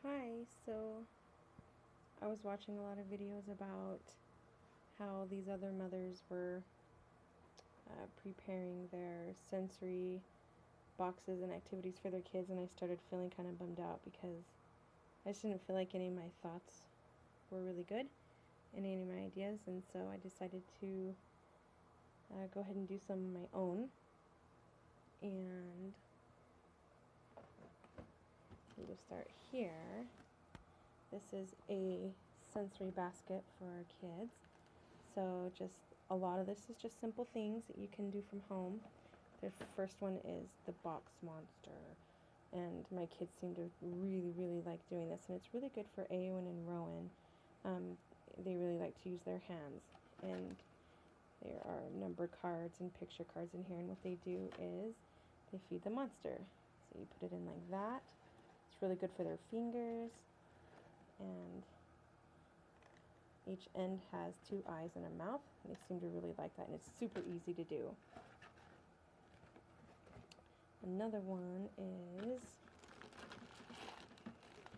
Hi, so I was watching a lot of videos about how these other mothers were preparing their sensory boxes and activities for their kids, and I started feeling kind of bummed out because I just didn't feel like any of my thoughts were really good and any of my ideas, and so I decided to go ahead and do some of my own. And we will start here. This is a sensory basket for our kids. So just a lot of this is just simple things that you can do from home. The first one is the box monster. And my kids seem to really like doing this. And it's really good for Aowen and Rowan. They really like to use their hands. And there are number cards and picture cards in here. And what they do is they feed the monster. So you put it in like that. It's really good for their fingers. And each end has two eyes and a mouth. And they seem to really like that. And it's super easy to do. Another one is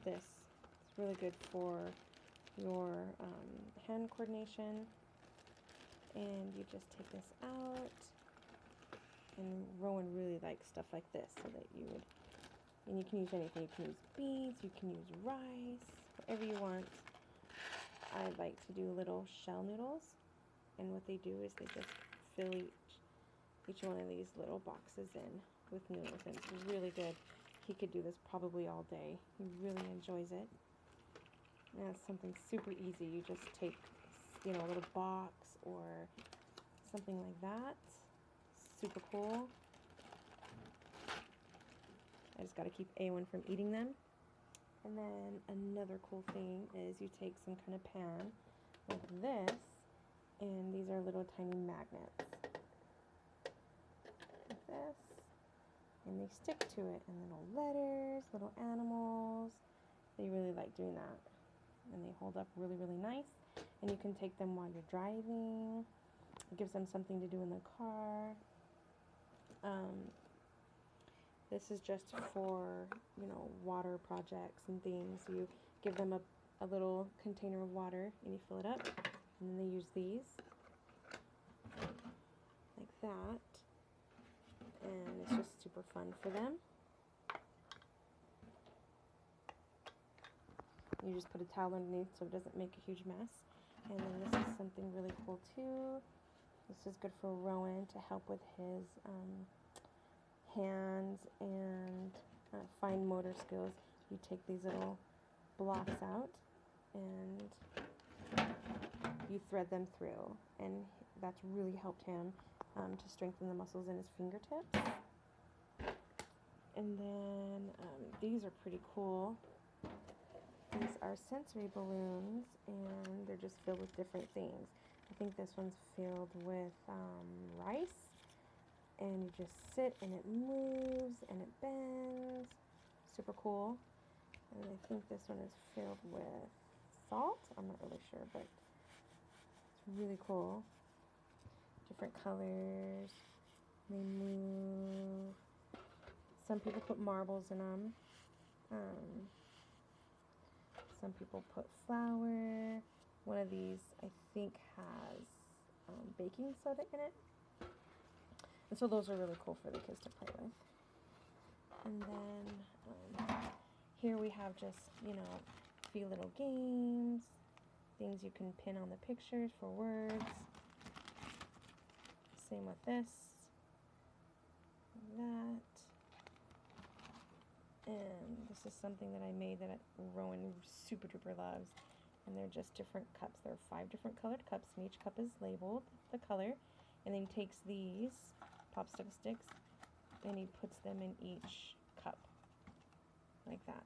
this. It's really good for your hand coordination. And you just take this out. And Rowan really likes stuff like this, so that you would, and you can use anything. You can use beads, you can use rice, whatever you want. I like to do little shell noodles, and what they do is they just fill each one of these little boxes in with noodles, and it's really good. He could do this probably all day. He really enjoys it. And it's something super easy. You just take, a little box or something like that. Super cool. I just got to keep A1 from eating them. And then another cool thing is you take some kind of pan like this, and these are little tiny magnets. Like this. And they stick to it, and little letters, little animals. They really like doing that. And they hold up really nice. And you can take them while you're driving. It gives them something to do in the car. This is just for, water projects and things. You give them a little container of water and you fill it up. And then they use these like that. And it's just super fun for them. You just put a towel underneath so it doesn't make a huge mess. And then this is something really cool too. This is good for Rowan to help with his hands and fine motor skills. You take these little blocks out and you thread them through, and that's really helped him to strengthen the muscles in his fingertips. And then these are pretty cool. These are sensory balloons, and they're just filled with different things. I think this one's filled with rice, and you just sit and it moves and it bends. Super cool. And I think this one is filled with salt. I'm not really sure, but it's really cool. Different colors. They move. Some people put marbles in them. Some people put flour. One of these, I think, has baking soda in it. And so those are really cool for the kids to play with. And then here we have just, a few little games, things you can pin on the pictures for words. Same with this, that. And this is something that I made that Rowan super duper loves. And they're just different cups. There are 5 different colored cups, and each cup is labeled the color. And then he takes these popsicle sticks and he puts them in each cup like that.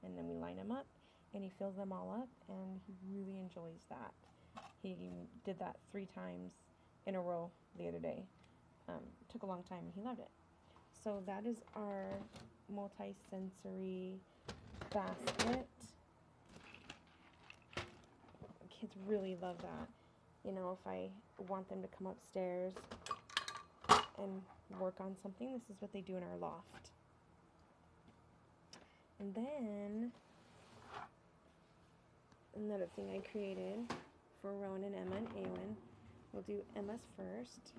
And then we line them up and he fills them all up, and he really enjoys that. He did that 3 times in a row the other day. Took a long time and he loved it. So that is our multi-sensory basket. Kids really love that. If I want them to come upstairs and work on something, this is what they do in our loft. And then another thing I created for Rowan and Emma and Awen. We'll do Emma's first.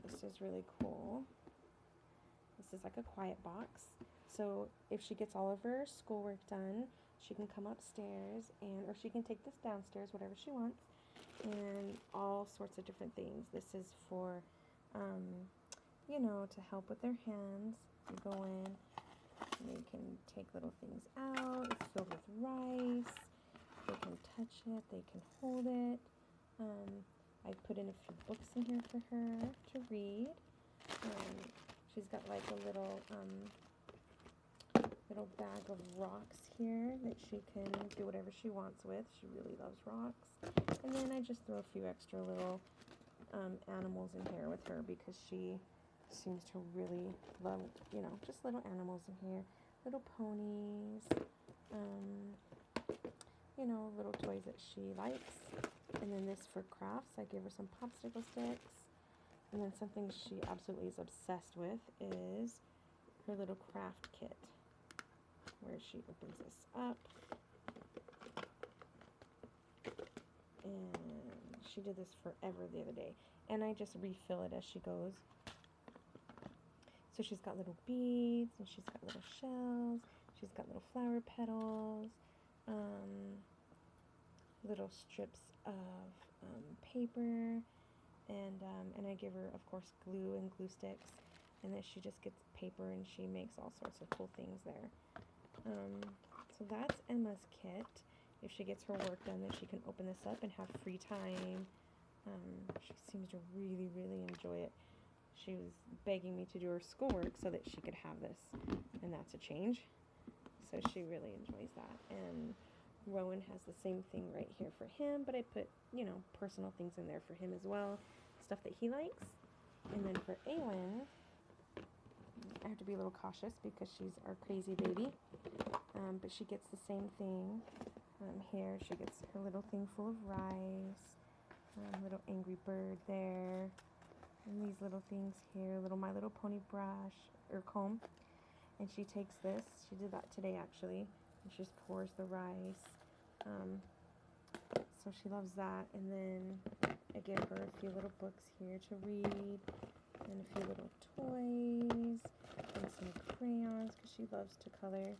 This is really cool. This is like a quiet box. So if she gets all of her schoolwork done, she can come upstairs or she can take this downstairs, whatever she wants, and all sorts of different things. This is for, you know, to help with their hands. You go in, they can take little things out. It's filled with rice. They can touch it. They can hold it. I put in a few books in here for her to read. She's got like a little bag of rocks here that she can do whatever she wants with. She really loves rocks. And then I just throw a few extra little animals in here with her because she seems to really love, you know, just little animals in here. Little ponies, you know, little toys that she likes. And then this for crafts, I give her some popsicle sticks. And then something she absolutely is obsessed with is her little craft kit, where she opens this up. And she did this forever the other day. And I just refill it as she goes. So she's got little beads, and she's got little shells. She's got little flower petals, little strips of paper, and I give her, of course, glue and glue sticks. And then she just gets paper and she makes all sorts of cool things there. So that's Emma's kit. If she gets her work done, then she can open this up and have free time. She seems to really, really enjoy it. She was begging me to do her schoolwork so that she could have this, and that's a change. So she really enjoys that. And Rowan has the same thing right here for him, but I put, you know, personal things in there for him as well, stuff that he likes. And then for Awen, I have to be a little cautious because she's our crazy baby, but she gets the same thing. Here she gets her little thing full of rice, little angry bird there, and these little things here, little My Little Pony brush or comb. And she takes this, she did that today actually, and she just pours the rice. So she loves that. And then I give her a few little books here to read, and a few little toys, and some crayons because she loves to color.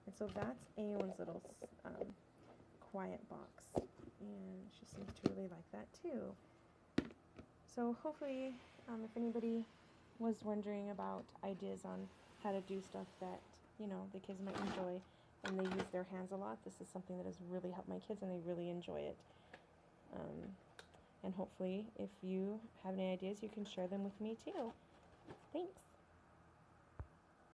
And so that's Awen's little quiet box, and she seems to really like that too. So hopefully, if anybody was wondering about ideas on how to do stuff that, you know, the kids might enjoy and they use their hands a lot, this is something that has really helped my kids and they really enjoy it. And hopefully if you have any ideas, you can share them with me too. Thanks.